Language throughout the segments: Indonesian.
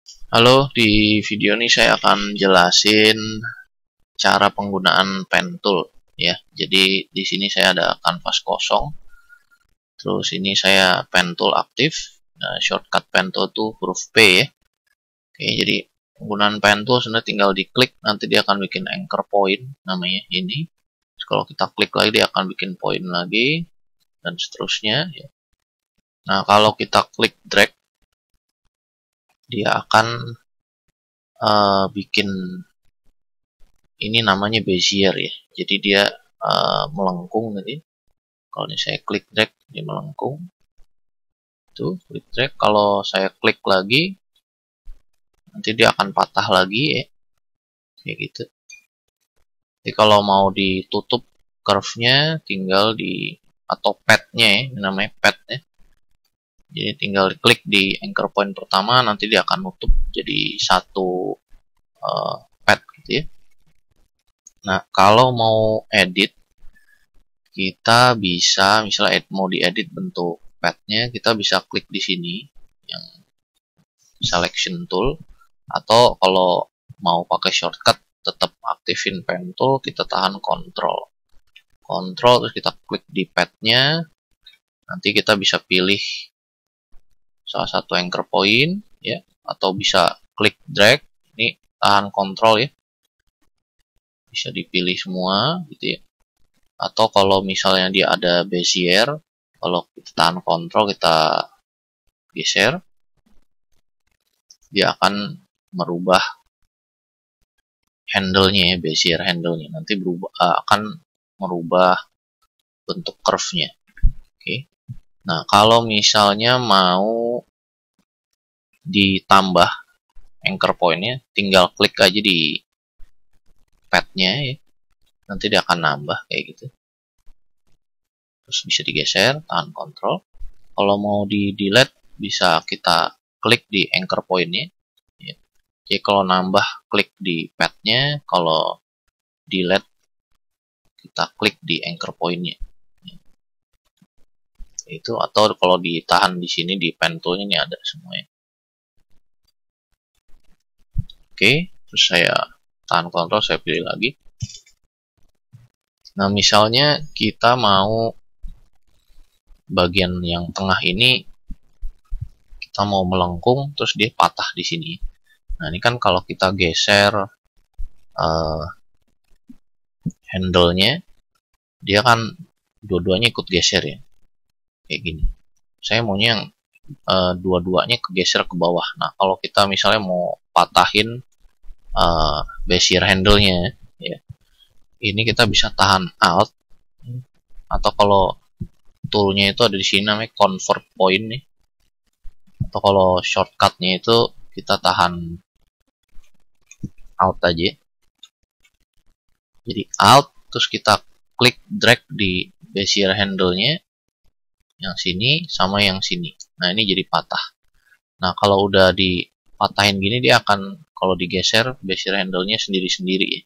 Halo, di video ini saya akan jelasin cara penggunaan pen tool ya. Jadi di sini saya ada kanvas kosong. Terus ini saya pen tool aktif. Nah, shortcut pen tool itu huruf P ya. Oke, jadi penggunaan pen tool sebenarnya tinggal diklik, nanti dia akan bikin anchor point namanya ini. Terus kalau kita klik lagi dia akan bikin point lagi dan seterusnya ya. Nah, kalau kita klik drag dia akan bikin ini namanya bezier ya. Jadi dia melengkung tadi. Kalau ini saya klik drag dia melengkung. Tuh, klik drag. Kalau saya klik lagi nanti dia akan patah lagi ya. Kayak gitu. Jadi kalau mau ditutup curve-nya tinggal di atau pad-nya ya, ini namanya pad ya. Jadi tinggal klik di anchor point pertama, nanti dia akan nutup jadi satu pad gitu ya. Nah, kalau mau edit, kita bisa misalnya mau diedit bentuk padnya, kita bisa klik di sini yang selection tool, atau kalau mau pakai shortcut tetap aktifin pen tool, kita tahan kontrol terus kita klik di padnya, nanti kita bisa pilih salah satu anchor point ya, atau bisa klik drag, ini tahan kontrol ya, bisa dipilih semua gitu ya. Atau kalau misalnya dia ada bezier, kalau kita tahan kontrol kita geser, dia akan merubah handle-nya ya, bezier handle-nya nanti berubah, akan merubah bentuk curve-nya. Oke. Nah, kalau misalnya mau ditambah anchor point-nya, tinggal klik aja di pad-nya ya. Nanti dia akan nambah kayak gitu. Terus bisa digeser, tahan kontrol. Kalau mau di delete bisa kita klik di anchor point-nya. Ya. Jadi kalau nambah klik di pad-nya, kalau delete kita klik di anchor point-nya. Itu atau kalau ditahan di sini di pen tool-nya ini ada semuanya. Oke, terus saya tahan kontrol, saya pilih lagi. Nah, misalnya kita mau bagian yang tengah ini kita mau melengkung terus dia patah di sini. Nah, ini kan kalau kita geser handle-nya, dia kan dua-duanya ikut geser ya, kayak gini. Saya maunya yang dua-duanya kegeser ke bawah. Nah, kalau kita misalnya mau patahin bezier handle-nya ya, ini kita bisa tahan alt, atau kalau toolnya itu ada di sini namanya convert point nih, atau kalau shortcutnya itu kita tahan alt aja. Jadi alt terus kita klik drag di bezier handle-nya yang sini sama yang sini. Nah, ini jadi patah. Nah, kalau udah dipatahin gini dia akan, kalau digeser bezier handle-nya sendiri-sendiri ya.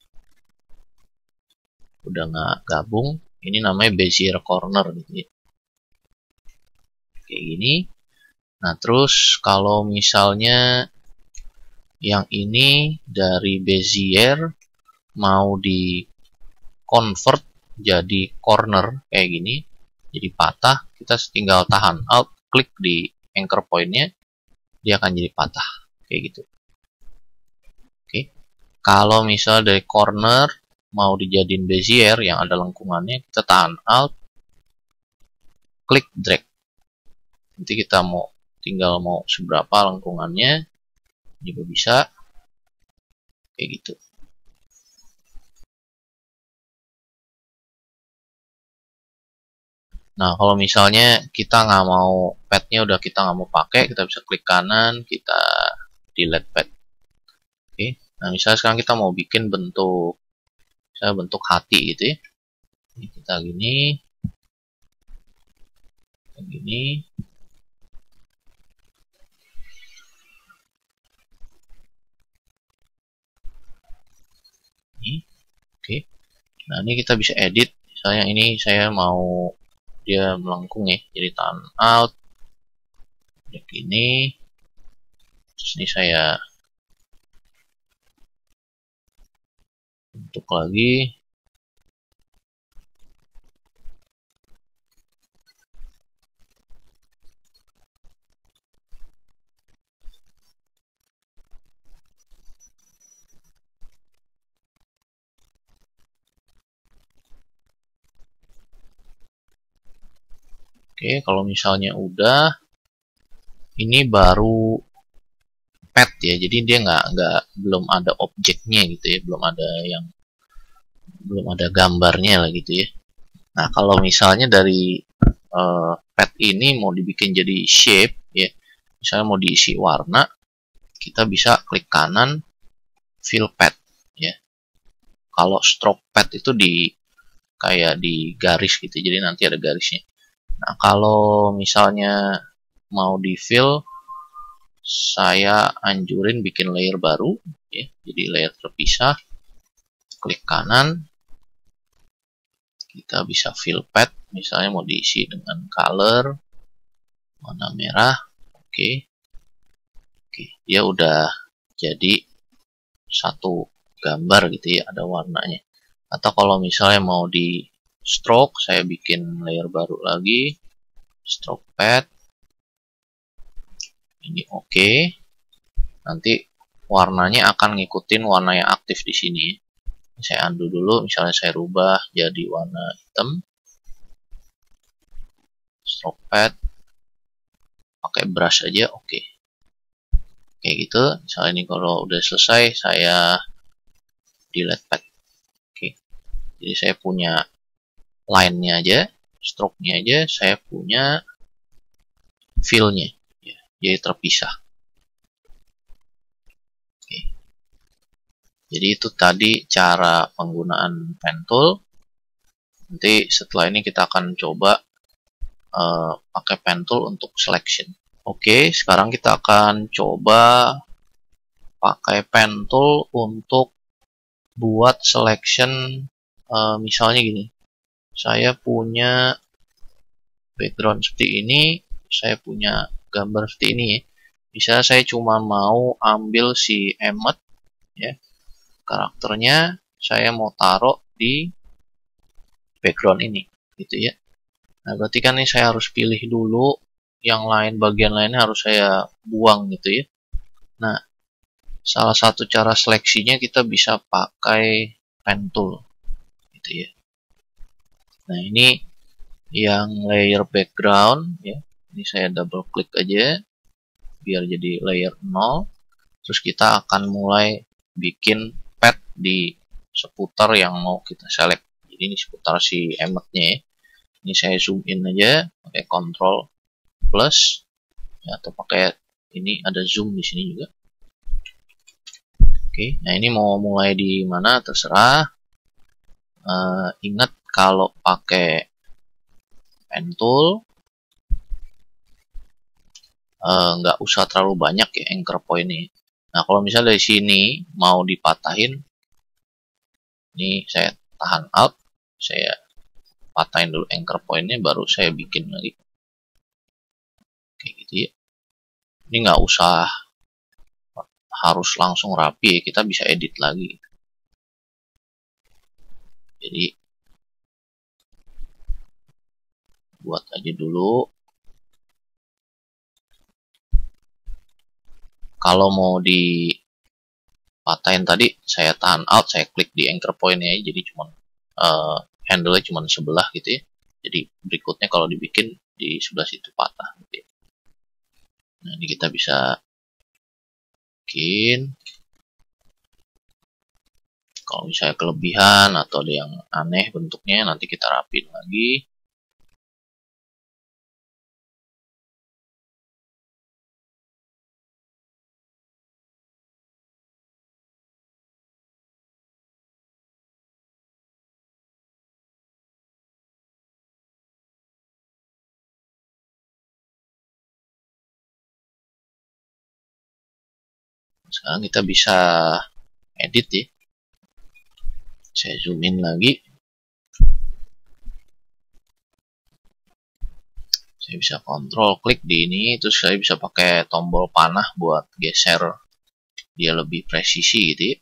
Udah nggak gabung, ini namanya bezier corner gitu ya. Kayak gini. Nah, terus kalau misalnya yang ini dari bezier mau di convert jadi corner kayak gini, jadi patah, kita tinggal tahan alt, klik di anchor point-nya, dia akan jadi patah kayak gitu. Oke. Kalau misal dari corner mau dijadiin bezier yang ada lengkungannya, kita tahan alt, klik drag. Nanti kita mau tinggal mau seberapa lengkungannya juga bisa kayak gitu. Nah, kalau misalnya kita nggak mau padnya udah kita nggak mau pakai, kita bisa klik kanan, kita delete pad. Oke. Nah, misalnya sekarang kita mau bikin bentuk, misalnya bentuk hati gitu ya. Ini kita gini, gini. Ini, oke. Nah, ini kita bisa edit. Misalnya ini saya mau dia melengkung ya, jadi tahan alt, kayak gini. Terus ini saya Untuk lagi. Oke, kalau misalnya udah, ini baru pet ya. Jadi dia belum ada objeknya gitu ya, belum ada gambarnya lah gitu ya. Nah, kalau misalnya dari pet ini mau dibikin jadi shape ya, misalnya mau diisi warna, kita bisa klik kanan fill pet ya. Kalau stroke pet itu kayak di garis gitu, jadi nanti ada garisnya. Nah, kalau misalnya mau di fill, saya anjurin bikin layer baru ya, jadi layer terpisah. Klik kanan, kita bisa fill pet, misalnya mau diisi dengan color warna merah. Oke, dia udah jadi satu gambar gitu ya, ada warnanya. Atau kalau misalnya mau di stroke, saya bikin layer baru lagi, stroke pad. Ini oke. Nanti warnanya akan ngikutin warna yang aktif di sini. Saya undo dulu, misalnya saya rubah jadi warna hitam. Stroke pad, pakai brush aja, oke. Kayak gitu. Misalnya ini kalau udah selesai, saya delete pad. Oke. Jadi saya punya line-nya aja, stroke-nya aja, saya punya fill-nya. Ya, jadi terpisah. Oke. Jadi itu tadi cara penggunaan pen tool. Nanti setelah ini kita akan coba pakai pen tool untuk selection. Oke, sekarang kita akan coba pakai pen tool untuk buat selection. Misalnya gini, saya punya background seperti ini, saya punya gambar seperti ini ya. Misalnya saya cuma mau ambil si Emmet ya, karakternya saya mau taruh di background ini gitu ya. Nah, berarti kan ini saya harus pilih dulu, yang lain, bagian lainnya harus saya buang gitu ya. Nah, salah satu cara seleksinya kita bisa pakai pen tool gitu ya. Nah, ini yang layer background ya. Ini saya double klik aja biar jadi layer 0. Terus kita akan mulai bikin pad di seputar yang mau kita select. Jadi ini seputar si emmetnya ya. Ini saya zoom in aja pakai Ctrl plus ya, atau pakai ini ada zoom di sini juga. Oke, nah ini mau mulai di mana terserah. Ingat kalau pakai pen tool nggak usah terlalu banyak ya anchor point ini. Nah, kalau misalnya dari sini mau dipatahin, ini saya tahan alt, saya patahin dulu anchor pointnya, baru saya bikin lagi kayak gitu ya. Ini nggak usah harus langsung rapi ya, kita bisa edit lagi. Jadi buat aja dulu. Kalau mau dipatahin tadi, saya tahan alt, saya klik di anchor pointnya, jadi cuma handle-nya cuma sebelah gitu ya. Jadi berikutnya kalau dibikin di sebelah situ patah gitu ya. Nah, ini kita bisa bikin. Kalau misalnya kelebihan atau ada yang aneh bentuknya, nanti kita rapin lagi. Sekarang kita bisa edit ya. Saya zoom in lagi. Saya bisa kontrol klik di ini, terus saya bisa pakai tombol panah buat geser dia lebih presisi gitu ya.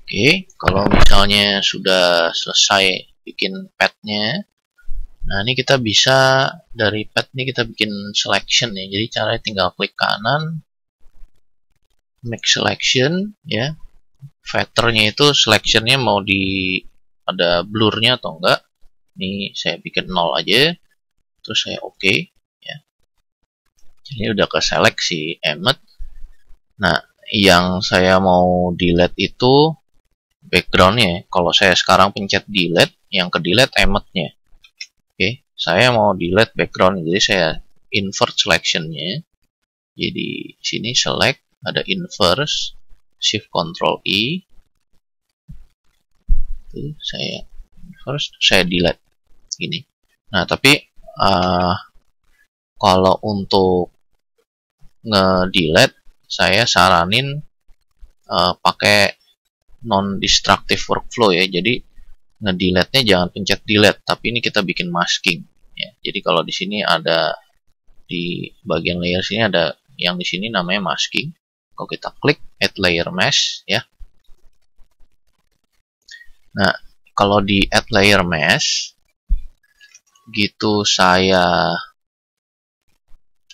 Oke, kalau misalnya sudah selesai bikin padnya, nah ini kita bisa dari pad ini kita bikin selection ya. Jadi caranya tinggal klik kanan, make selection ya. Factornya itu selectionnya mau di ada blurnya atau enggak. Ini saya bikin 0 aja, terus saya oke ya. Jadi udah ke select si emmet. Nah, yang saya mau delete itu backgroundnya. Kalau saya sekarang pencet delete, yang ke delete emmetnya. Oke, saya mau delete background, jadi saya invert selectionnya. Jadi sini select, ada inverse, shift control I. Itu saya inverse, saya delete gini. Nah, tapi kalau untuk nge-delete, saya saranin pakai non-destructive workflow ya. Jadi nge-delete-nya jangan pencet delete, tapi ini kita bikin masking ya. Jadi kalau di sini ada di bagian layer sini ada yang di sini namanya masking. Kalau kita klik add layer mesh ya. Nah, kalau di add layer mesh gitu saya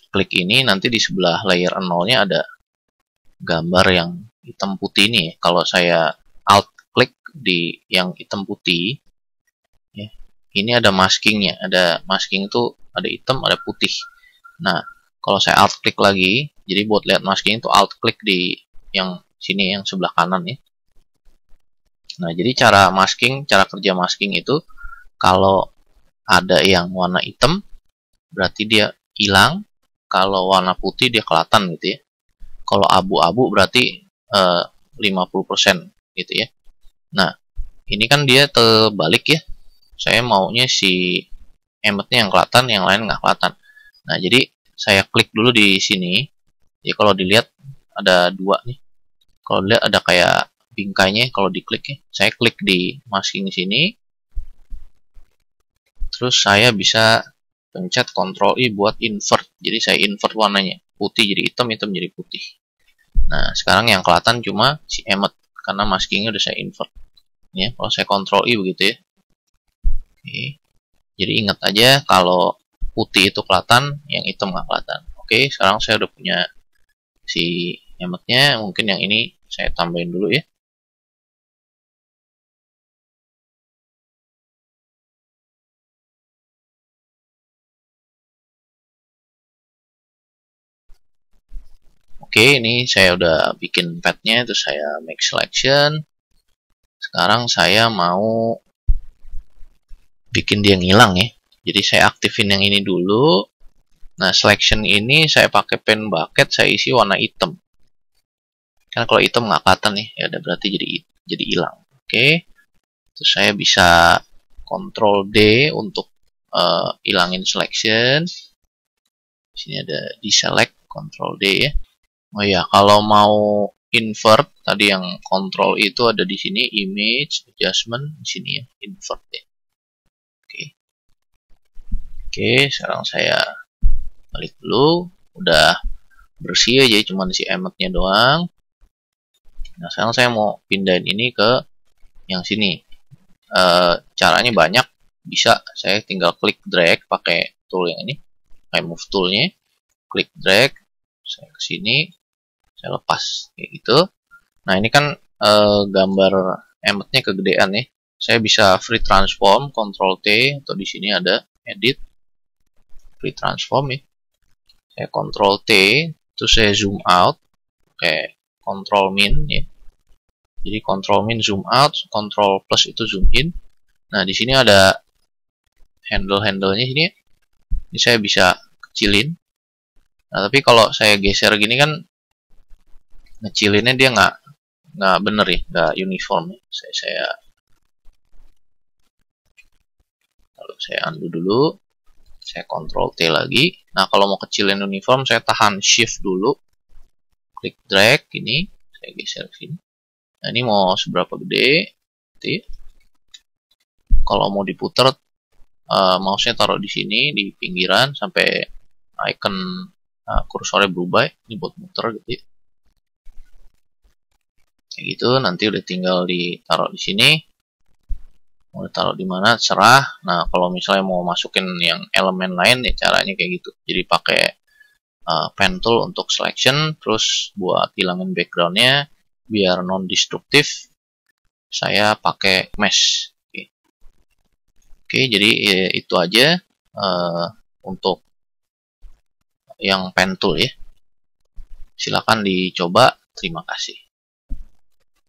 klik ini, nanti di sebelah layer 0-nya ada gambar yang hitam putih ini. Kalau saya alt klik di yang hitam putih ya, ini ada maskingnya. Ada masking itu ada hitam, ada putih. Nah, kalau saya alt klik lagi, jadi buat lihat masking itu alt klik di yang sini, yang sebelah kanan ya. Nah, jadi cara kerja masking itu kalau ada yang warna hitam berarti dia hilang, kalau warna putih dia kelihatan gitu ya. Kalau abu-abu berarti 50% gitu ya. Nah, ini kan dia terbalik ya. Saya maunya si emmetnya yang kelihatan, yang lain nggak kelihatan. Nah, jadi saya klik dulu di sini. Jadi kalau dilihat ada dua nih. Kalau dilihat ada kayak bingkainya kalau diklik ya. Saya klik di masking sini. Terus saya bisa pencet Ctrl I buat invert. Jadi saya invert warnanya. Putih jadi hitam, hitam jadi putih. Nah, sekarang yang kelihatan cuma si emmet karena maskingnya udah saya invert. Ya, kalau saya Ctrl I begitu ya. Oke. Jadi ingat aja kalau putih itu kelihatan, yang hitam nggak kelihatan. Oke, sekarang saya udah punya si emmetnya. Mungkin yang ini saya tambahin dulu ya. Oke, ini saya udah bikin padnya, terus saya make selection. Sekarang saya mau bikin dia ngilang ya. Jadi saya aktifin yang ini dulu. Nah, selection ini saya pakai pen bucket, saya isi warna hitam. Karena kalau hitam nggak kelihatan nih, ya udah berarti jadi hilang. Oke. Terus saya bisa Ctrl D untuk hilangin selection. Di sini ada deselect, Ctrl D ya. Oh ya, kalau mau invert tadi yang control itu ada di sini, image adjustment di sini ya, invert ya. Oke. Oke, sekarang saya balik dulu. Udah bersih aja, cuman si emmetnya doang. Nah, sekarang saya mau pindahin ini ke yang sini. Caranya banyak, bisa saya tinggal klik drag pakai tool yang ini, pakai move toolnya, klik drag, saya ke sini, saya lepas kayak gitu. Nah, ini kan gambar emmetnya kegedean ya. Saya bisa free transform, Ctrl T, atau di sini ada edit, free transform ya. Saya Ctrl T, terus saya zoom out, kayak Ctrl min ya. Jadi Ctrl min zoom out, Ctrl plus itu zoom in. Nah, di sini ada handle-handlenya sini. Ini saya bisa kecilin. Nah, tapi kalau saya geser gini kan ngecilinnya dia nggak bener ya, nggak uniform ya. Saya kalau saya undo dulu, saya Ctrl T lagi. Nah, kalau mau kecilin uniform, saya tahan Shift dulu, klik drag ini, saya geser ke sini. Nah, ini mau seberapa gede? Kalau mau diputar, mouse-nya taruh di sini di pinggiran sampai icon kursornya berubah. Ini buat muter gitu ya. kayak gitu. Nanti udah tinggal ditaruh di sini, mau taruh di mana serah. Nah, kalau misalnya mau masukin yang elemen lain ya caranya kayak gitu. Jadi pakai pen tool untuk selection, terus buat hilangin backgroundnya biar non destruktif saya pakai mesh. Oke, jadi itu aja untuk yang pen tool ya. Silakan dicoba. Terima kasih.